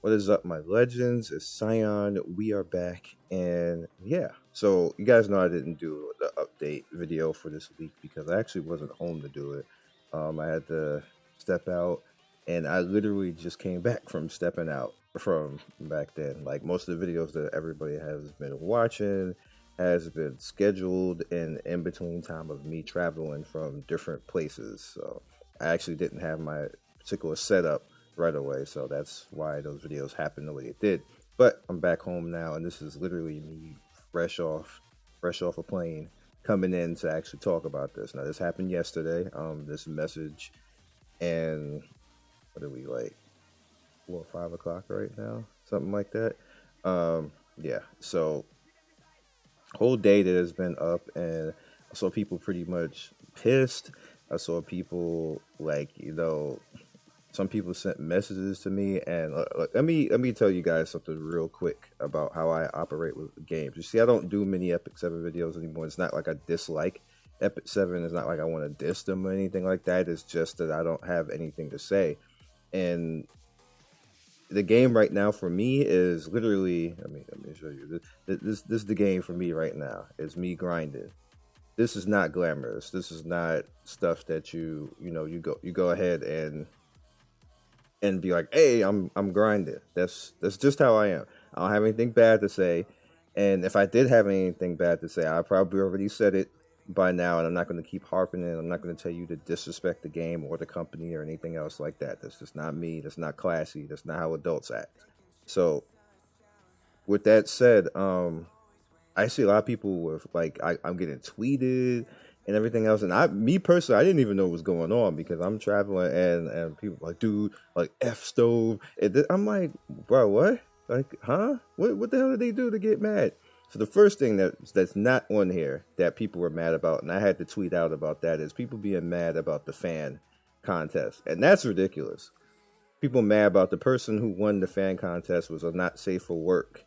What is up, my legends? It's Scion. We are back, and yeah. So you guys know I didn't do the update video for this week because I actually wasn't home to do it. I had to step out, and I literally just came back from stepping out from back then. Like most of the videos that everybody has been watching has been scheduled in between time of me traveling from different places. So I actually didn't have my particular setup right away, so that's why those videos happened the way they did. But I'm back home now, and this is literally me fresh off a plane coming in to actually talk about this. Now this happened yesterday, this message, and what are we, like 4 or 5 o'clock right now, something like that. Yeah, so whole day that has been up, and I saw people pretty much pissed. I saw people, like, some people sent messages to me, and let me tell you guys something real quick about how I operate with games. You see, I don't do many Epic 7 videos anymore. It's not like I dislike Epic 7. It's not like I want to diss them or anything like that. It's just that I don't have anything to say. And the game right now for me is literally, let me show you. This is the game for me right now. It's me grinding. This is not glamorous. This is not stuff that you go ahead and be like, hey, I'm grinding. That's just how I am. I don't have anything bad to say. And if I did have anything bad to say, I probably already said it by now, and I'm not going to keep harping it. I'm not going to tell you to disrespect the game or the company or anything else like that. That's just not me. That's not classy. That's not how adults act. So with that said, I see a lot of people with, like, I'm getting tweeted and everything else, and me personally, I didn't even know what was going on because I'm traveling, and people like, dude, like F stove, and I'm like, bro, what? Like, huh? What the hell did they do to get mad? So the first thing that's not on here that people were mad about, and I had to tweet out about that, is people being mad about the fan contest, and that's ridiculous. People mad about the person who won the fan contest was a not safe for work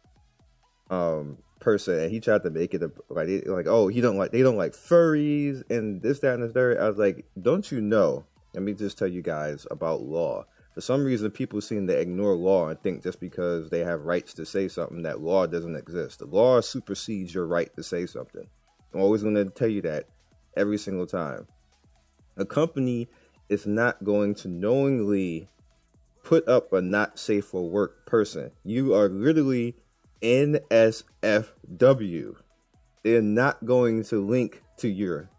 person, and he tried to make it like, oh, they don't like furries and this, that, and the third. I was like, don't you know? Let me just tell you guys about law. For some reason, people seem to ignore law and think just because they have rights to say something that law doesn't exist. The law supersedes your right to say something. I'm always going to tell you that every single time. A company is not going to knowingly put up a not safe for work person. You are literally NSFW. They're not going to link to your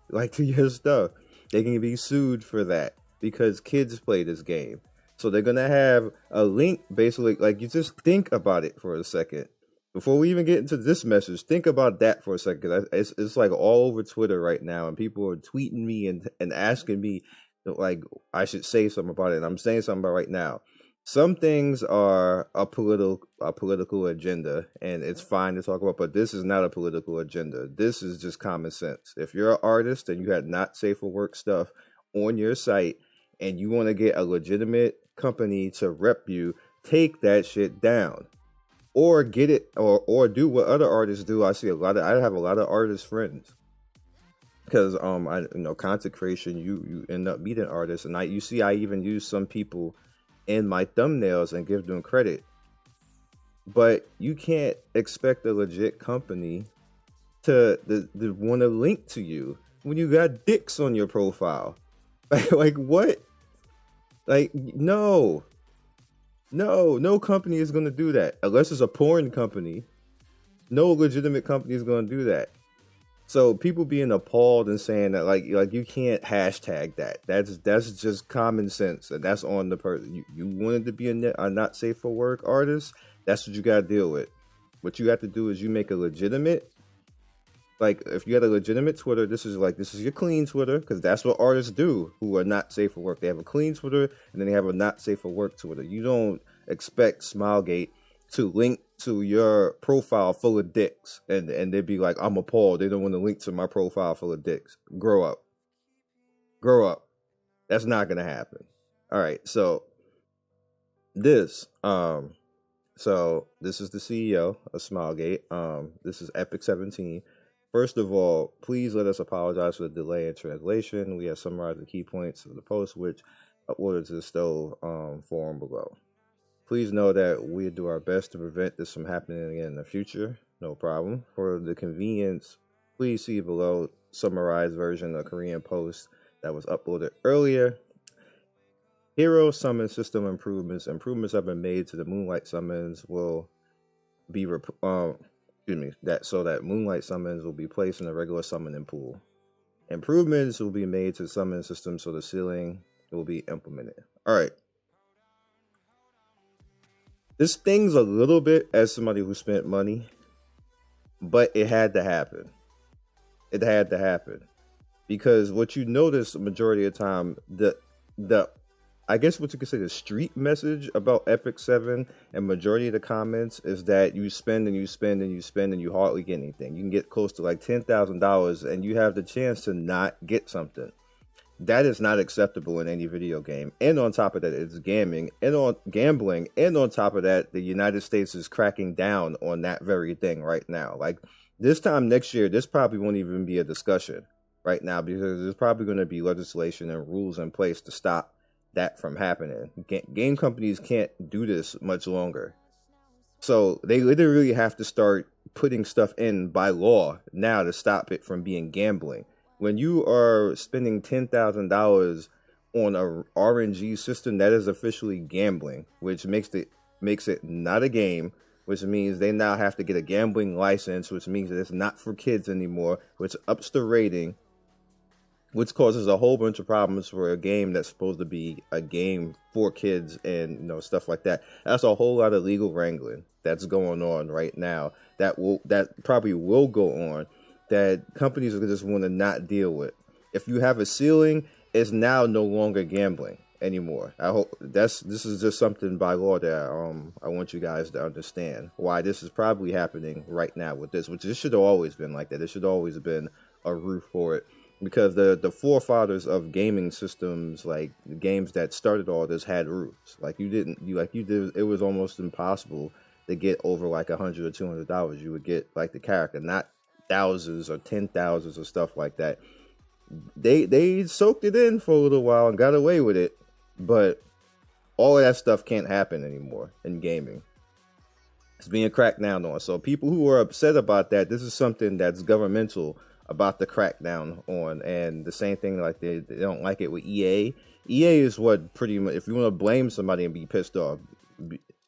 stuff. They can be sued for that because kids play this game. So they're gonna have a link, basically. Like, you just think about it for a second before we even get into this message. Think about that for a second. It's like all over Twitter right now, and people are tweeting me and asking me, like, I should say something about it. And I'm saying something about it right now. Some things are a political agenda, and it's fine to talk about, but this is not a political agenda. This is just common sense. If you're an artist and you had not safe for work stuff on your site and you want to get a legitimate company to rep you, take that shit down. Or get it, or do what other artists do. I have a lot of artist friends. Because content creation, you end up meeting artists, and I even use some people in my thumbnails and give them credit. But you can't expect a legit company to want to link to you when you got dicks on your profile. Like what? Like, no company is going to do that unless it's a porn company. No legitimate company is going to do that. So people being appalled and saying that like you can't hashtag that. That's just common sense, and that's on the person. You wanted to be a not safe for work artist. That's what you got to deal with. What you have to do is you make a legitimate, like, if you got a legitimate Twitter, this is your clean Twitter, because that's what artists do who are not safe for work. They have a clean Twitter, and then they have a not safe for work Twitter. You don't expect Smilegate to link to your profile full of dicks, and they'd be like, I'm appalled. They don't want to link to my profile full of dicks. Grow up. That's not gonna happen. All right, so this is the CEO of Smilegate. This is Epic 17. First of all, please let us apologize for the delay in translation. We have summarized the key points of the post, which uploaded to the stove forum below. Please know that we do our best to prevent this from happening again in the future. No problem. For the convenience, please see below summarized version of the Korean post that was uploaded earlier. Hero summon system improvements. Improvements have been made to the Moonlight summons will be that Moonlight summons will be placed in a regular summoning pool. Improvements will be made to the summon system so the ceiling will be implemented. All right. This stings a little bit as somebody who spent money, but it had to happen. It had to happen because what you notice the majority of the time, the I guess what you could say the street message about Epic 7 and majority of the comments is that you spend and you spend and you spend and you hardly get anything. You can get close to like $10,000 and you have the chance to not get something. That is not acceptable in any video game. And on top of that, it's gambling. And on top of that, the United States is cracking down on that very thing right now. Like this time next year, this probably won't even be a discussion right now because there's probably going to be legislation and rules in place to stop that from happening. Game companies can't do this much longer. So they literally have to start putting stuff in by law now to stop it from being gambling. When you are spending $10,000 on a RNG system, that is officially gambling, which makes it not a game, which means they now have to get a gambling license, which means that it's not for kids anymore, which ups the rating, which causes a whole bunch of problems for a game that's supposed to be a game for kids and stuff like that. That's a whole lot of legal wrangling that's going on right now that probably will go on that companies are just want to not deal with. If you have a ceiling, it's now no longer gambling anymore. I hope this is just something by law that I want you guys to understand why this is probably happening right now with this, which this should have always been like that. It should always have been a roof for it. Because the forefathers of gaming systems, like the games that started all this, had roofs. It was almost impossible to get over like $100 or $200. You would get like the character, not thousands or 10,000s or stuff like that. They soaked it in for a little while and got away with it, but all of that stuff can't happen anymore in gaming. It's being cracked down on. So people who are upset about that, this is something that's governmental about the crackdown on. And the same thing, like they don't like it with EA. EA is what pretty much, if you want to blame somebody and be pissed off,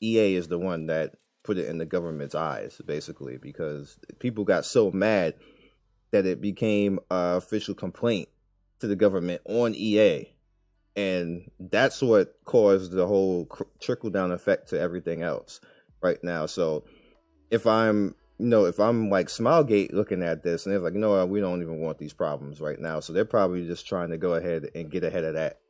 EA is the one that put it in the government's eyes, basically, because people got so mad that it became an official complaint to the government on EA. And that's what caused the whole trickle-down effect to everything else right now. So if I'm like Smilegate looking at this and they're like, no, we don't even want these problems right now. So they're probably just trying to go ahead and get ahead of that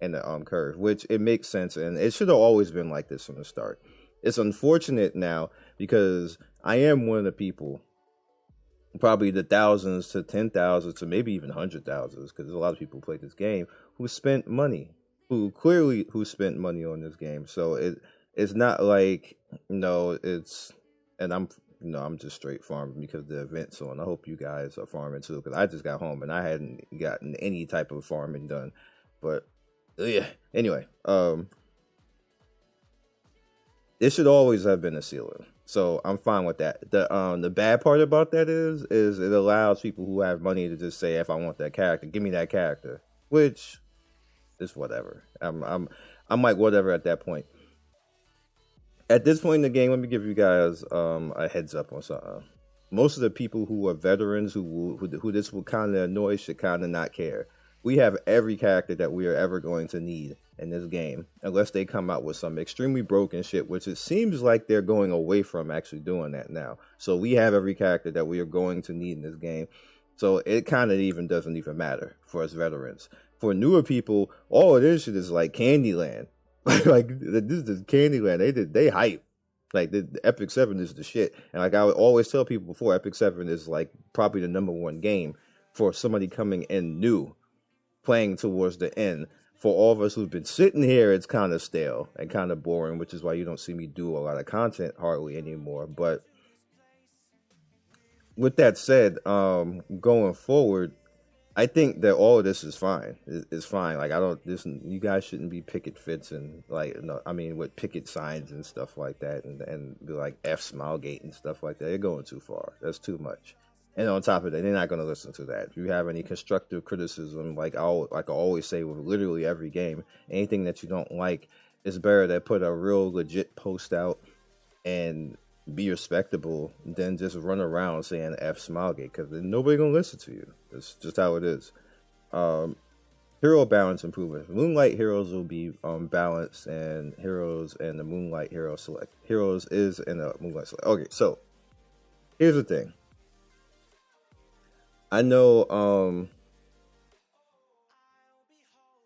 in the curve, which it makes sense. And it should have always been like this from the start. It's unfortunate now because I am one of the people, probably the thousands to 10,000 to maybe even 100,000, because there's a lot of people who play this game who spent money, who spent money on this game. So it's not like, I'm just straight farming because the event's on. I hope you guys are farming too, because I just got home and I hadn't gotten any type of farming done. But yeah, anyway, it should always have been a ceiling. So I'm fine with that. The bad part about that is it allows people who have money to just say, if I want that character, give me that character, which is whatever. I'm like whatever at that point. At this point in the game, let me give you guys a heads up on something. Most of the people who are veterans who this will kind of annoy should kind of not care. We have every character that we are ever going to need in this game, unless they come out with some extremely broken shit, which it seems like they're going away from actually doing that now. So we have every character that we are going to need in this game. So it kind of even doesn't even matter for us veterans. For newer people, all it is is like Candyland. Like this is Candyland. They hype. Like the Epic 7 is the shit. And like I would always tell people before, Epic 7 is like probably the #1 game for somebody coming in new, playing towards the end. For all of us who've been sitting here, it's kind of stale and kind of boring, which is why you don't see me do a lot of content hardly anymore. But with that said, going forward, I think that all of this is fine. It's fine. Like, I don't. This you guys shouldn't be picket fits and like no. I mean, with picket signs and stuff like that, and be like F Smilegate and stuff like that. They're going too far. That's too much. And on top of that, they're not going to listen to that. If you have any constructive criticism, like I always say with literally every game, anything that you don't like, it's better to put a real legit post out and be respectable than just run around saying F Smilegate, because then nobody gonna listen to you. It's just how it is. Um, Hero balance improvements. Moonlight heroes will be balanced, and heroes and the Moonlight hero select. Heroes is in the Moonlight select. Okay, so here's the thing. I know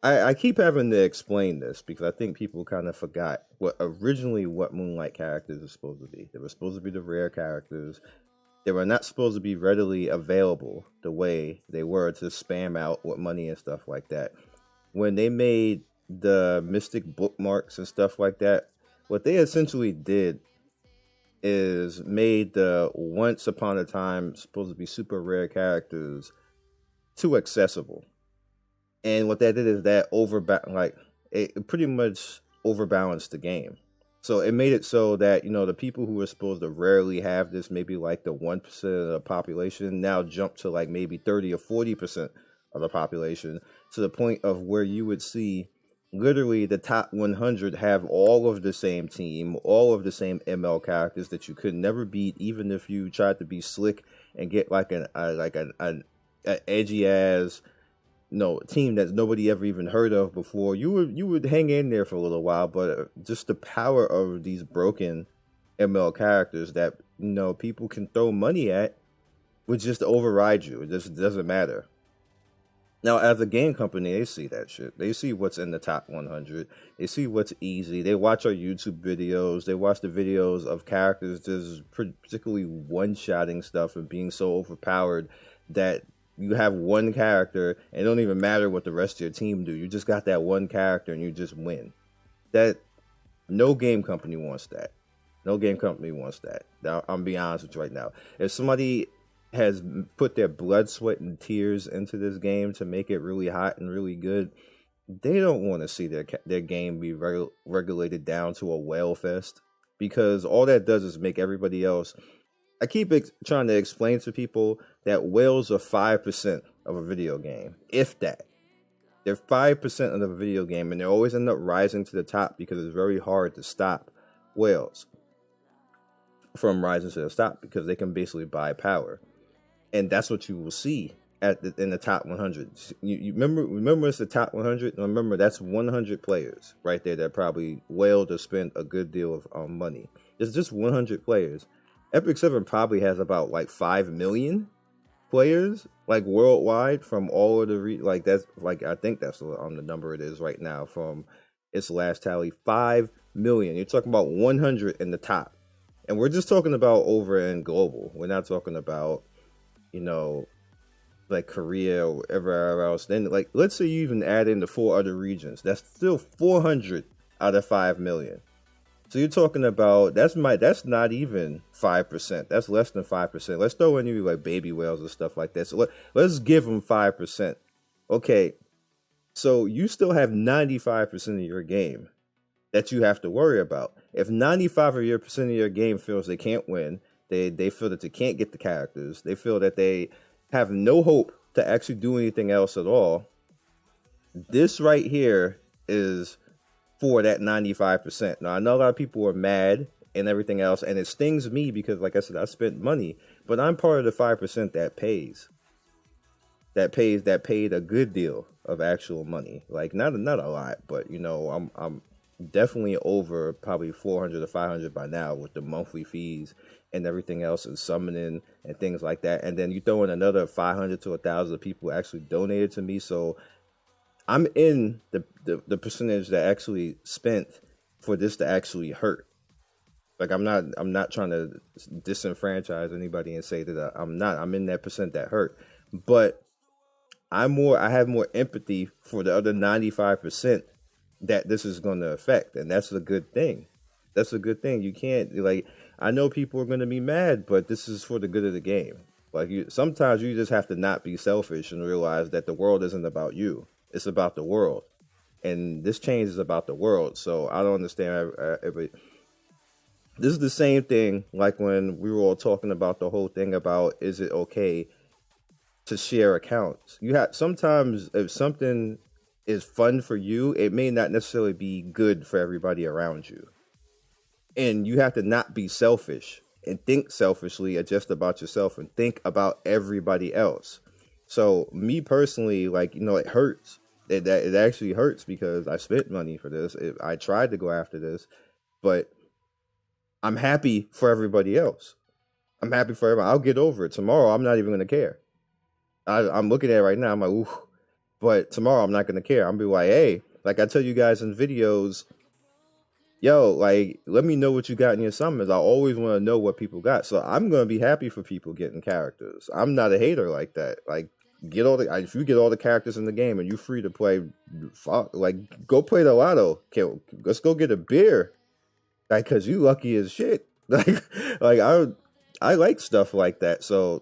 I keep having to explain this because I think people kind of forgot what Moonlight characters are supposed to be. They were supposed to be the rare characters. They were not supposed to be readily available the way they were to spam out with money and stuff like that. When they made the mystic bookmarks and stuff like that, what they essentially did is made the once upon a time supposed to be super rare characters too accessible. And what that did is that it pretty much overbalanced the game. So it made it so that, the people who were supposed to rarely have this, maybe like the 1% of the population, now jump to like maybe 30 or 40% of the population, to the point of where you would see literally the top 100 have all of the same team, all of the same ML characters that you could never beat, even if you tried to be slick and get like an edgy ass team that nobody ever even heard of before. You would hang in there for a little while, but just the power of these broken ML characters that people can throw money at would just override you. It just doesn't matter. Now, as a game company, they see that shit. They see what's in the top 100. They see what's easy. They watch our YouTube videos. They watch the videos of characters just particularly one-shotting stuff and being so overpowered that you have one character and it don't even matter what the rest of your team do. You just got that one character and you just win. That no game company wants that. No game company wants that. Now, I'm being honest with you right now. If somebody has put their blood, sweat, and tears into this game to make it really hot and really good, they don't want to see their game be regulated down to a whale fest, because all that does is make everybody else. I keep trying to explain to people that whales are 5% of a video game, if that. They're 5% of the video game, and they always end up rising to the top because it's very hard to stop whales from rising to the top, because they can basically buy power. And that's what you will see in the top 100. You remember it's the top 100? Remember, that's 100 players right there that probably whaled or spent a good deal of money. It's just 100 players. Epic 7 probably has about like 5 million players, like worldwide, from all of the that's like, I think that's the number it is right now from its last tally. 5 million. You're talking about 100 in the top, and we're just talking about over in global. We're not talking about like Korea or everywhere else. Then, like, let's say you even add in the 4 other regions. That's still 400 out of 5 million. So you're talking about that's not even 5%. That's less than 5%. Let's throw in you like baby whales and stuff like that. So let's give them 5%. Okay, so you still have 95% of your game that you have to worry about. If 95% of your game feels they can't win, they feel that they can't get the characters, they feel that they have no hope to actually do anything else at all, this right here is for that 95%. Now, I know a lot of people are mad and everything else, and it stings me because, like I said, I spent money, but I'm part of the 5% that paid a good deal of actual money. Like, not a lot, but I'm definitely over probably 400 or 500 by now with the monthly fees and everything else, and summoning and things like that. And then you throw in another 500 to 1,000 people actually donated to me, so I'm in the percentage that actually spent for this to actually hurt. Like, I'm not trying to disenfranchise anybody and say that I'm in that percent that hurt, but I have more empathy for the other 95% that this is going to affect, and that's a good thing. That's a good thing. You can't, like, I know people are going to be mad, but this is for the good of the game. Like sometimes you just have to not be selfish and realize that the world isn't about you. It's about the world, and this change is about the world. So I don't understand. This is the same thing like when we were all talking about the whole thing about is it okay to share accounts. You have sometimes if something is fun for you, it may not necessarily be good for everybody around you. And you have to not be selfish and think selfishly just about yourself and think about everybody else. So me personally, like, it hurts. It actually hurts because I spent money for this. I tried to go after this, but I'm happy for everybody else. I'm happy for everybody. I'll get over it tomorrow. I'm not even gonna care. I'm looking at it right now. I'm like, ooh. But tomorrow I'm not gonna care. I'm gonna be like, hey, like I tell you guys in videos, yo, like let me know what you got in your summons. I always want to know what people got. So I'm gonna be happy for people getting characters. I'm not a hater like that. Like if you get all the characters in the game and you're free to play, like go play the lotto. Okay, let's go get a beer. Like, cause you lucky as shit. Like I like stuff like that. So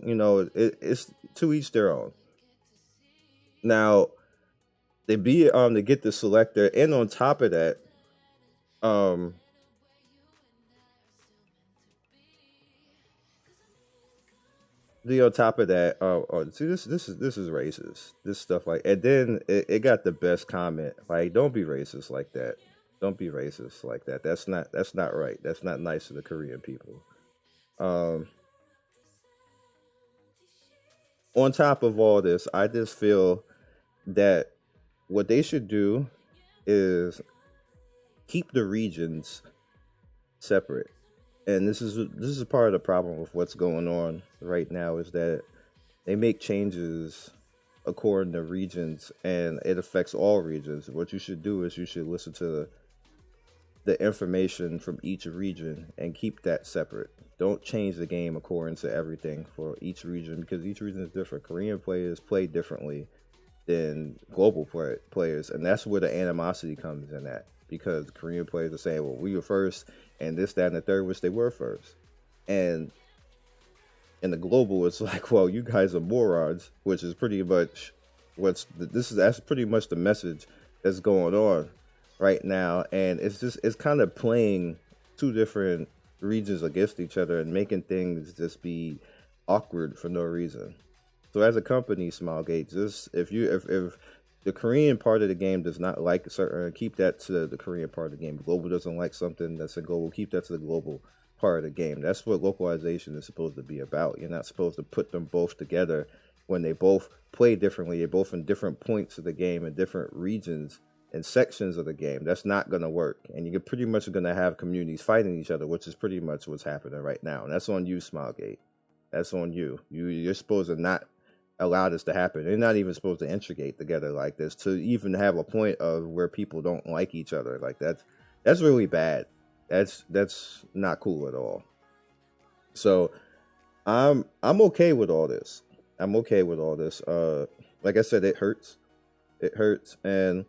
it's to each their own. Now they get the selector, and on top of that, um, on top of that, see this is racist. This stuff like, and then it got the best comment. Like, don't be racist like that. Don't be racist like that. That's not right. That's not nice to the Korean people. Um, on top of all this, I just feel that what they should do is keep the regions separate. And this is part of the problem with what's going on right now is that they make changes according to regions and it affects all regions. What you should do is you should listen to the information from each region and keep that separate. Don't change the game according to everything for each region because each region is different. Korean players play differently than global players, and that's where the animosity comes in at. Because Korean players are saying, "Well, we were first, and this, that, and the third, which they were first," and in the global, it's like, "Well, you guys are morons," which is pretty much that's pretty much the message that's going on right now, and it's kind of playing two different regions against each other and making things just be awkward for no reason. So as a company, Smilegate, just if the Korean part of the game does not like certain, keep that to the Korean part of the game. Global doesn't like something that's a global, keep that to the global part of the game. That's what localization is supposed to be about. You're not supposed to put them both together when they both play differently. They're both in different points of the game in different regions and sections of the game. That's not going to work. And you're pretty much going to have communities fighting each other, which is pretty much what's happening right now. And that's on you, Smilegate. That's on you. You're supposed to not allow this to happen. They're not even supposed to integrate together like this to even have a point of where people don't like each other. Like that's really bad. That's not cool at all. So I'm okay with all this. I'm okay with all this. Like I said, it hurts. It hurts. And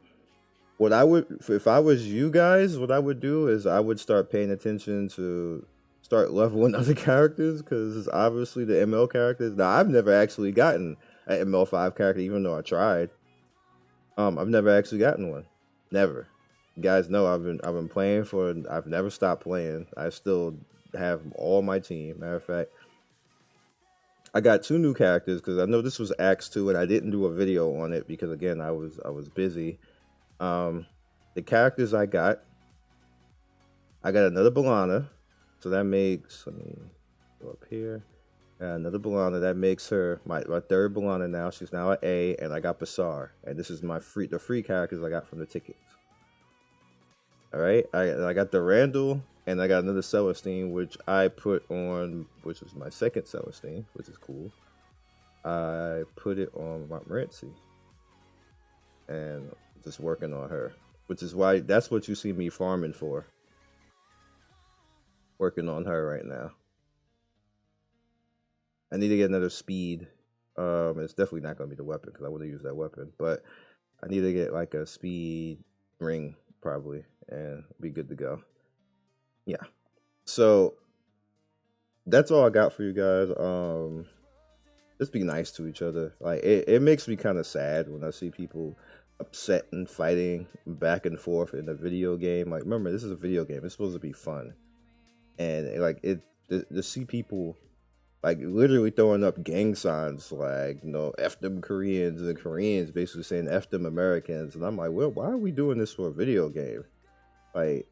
what I would, if I was you guys, what I would do is I would start paying attention to start leveling other characters because obviously the ML characters. Now I've never actually gotten an ML5 character, even though I tried. I've never actually gotten one. Never. You guys know I've been playing for. I've never stopped playing. I still have all my team. Matter of fact, I got two new characters because I know this was Axe 2 and I didn't do a video on it because again I was busy. The characters I got another Balana, so that makes, let me go up here. Another Balana, that makes her my third Balana now. She's now an A, and I got Basar, and this is the free characters I got from the tickets. All right, I got the Randall, and I got another Celestine, which I put on, which is my second Celestine, which is cool. I put it on Montmorency, and just working on her, which is why that's what you see me farming for. Working on her right now. I need to get another speed. It's definitely not going to be the weapon because I want to use that weapon, but I need to get like a speed ring probably and be good to go. Yeah. So that's all I got for you guys. just be nice to each other. Like it makes me kind of sad when I see people upset and fighting back and forth in a video game. Like, remember, this is a video game. It's supposed to be fun, and like to see people like literally throwing up gang signs like, F them Koreans, and the Koreans basically saying F them Americans. And I'm like, well, why are we doing this for a video game? Like,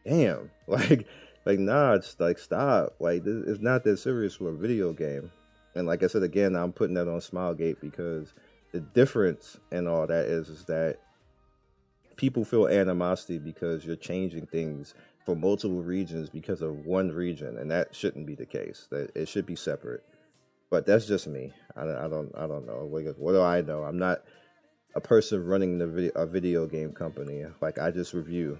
damn. Like nah, it's like stop. Like it's not that serious for a video game. And like I said again, I'm putting that on Smilegate because the difference in all that is that people feel animosity because you're changing things for multiple regions because of one region, and that shouldn't be the case. That it should be separate. But that's just me. I don't know. What do I know? I'm not a person running a video game company. Like, I just review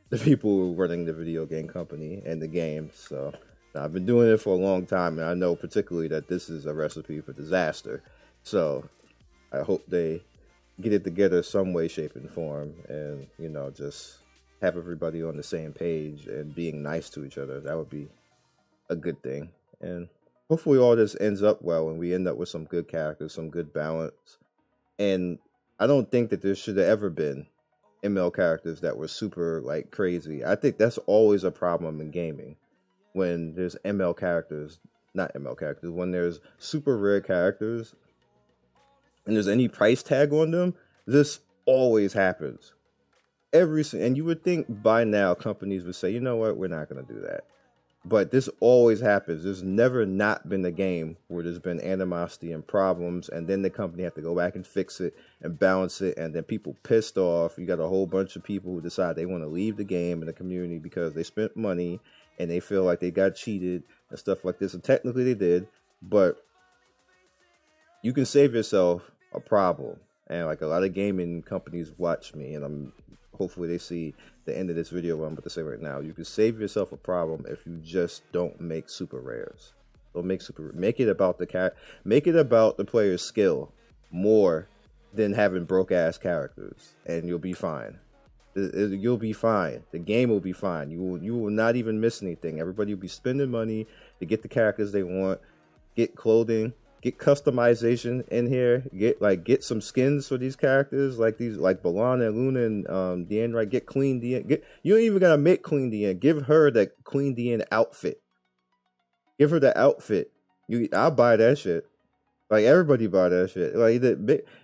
the people running the video game company and the game. So now, I've been doing it for a long time, and I know particularly that this is a recipe for disaster. So I hope they get it together some way, shape, and form, and just have everybody on the same page and being nice to each other. That would be a good thing. And hopefully all this ends up well and we end up with some good characters, some good balance. And I don't think that there should have ever been ML characters that were super like crazy. I think that's always a problem in gaming when there's not ML characters, when there's super rare characters and there's any price tag on them. This always happens. And you would think by now companies would say, you know what, we're not going to do that. But this always happens. There's never not been a game where there's been animosity and problems, and then the company have to go back and fix it and balance it, and then people pissed off. You got a whole bunch of people who decide they want to leave the game and the community because they spent money and they feel like they got cheated and stuff like this. And technically they did, but you can save yourself a problem. And like a lot of gaming companies watch me, and hopefully they see the end of this video, what I'm about to say right now. You can save yourself a problem if you just don't make super rares. Make it about the player's skill more than having broke ass characters, and you'll be fine. You'll be fine. The game will be fine. You will not even miss anything. Everybody will be spending money to get the characters they want, get clothing, get customization in here, get some skins for these characters, like Balan and Luna and Diane, right? Get Queen Diane. You don't even gotta make Queen Diane. Give her the Queen Diane outfit. Give her the outfit. I'll buy that shit. Like, everybody buy that shit. Like,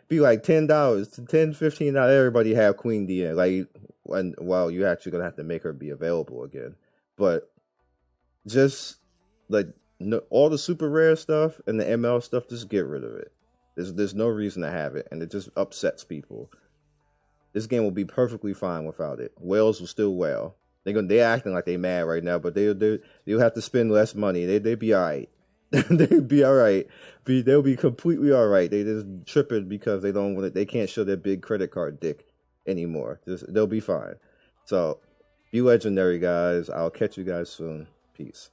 be like $10 to $15. Everybody have Queen Diane. Like, while you're actually gonna have to make her be available again. But just like, no, all the super rare stuff and the ML stuff, just get rid of it. There's no reason to have it, and it just upsets people. This game will be perfectly fine without it. Whales will still wail. They're acting like they mad right now, but they'll have to spend less money. They'll be all right. They'll be all right. They'll be completely all right. They just tripping because they can't show their big credit card dick anymore. They'll be fine. So be legendary, guys. I'll catch you guys soon. Peace.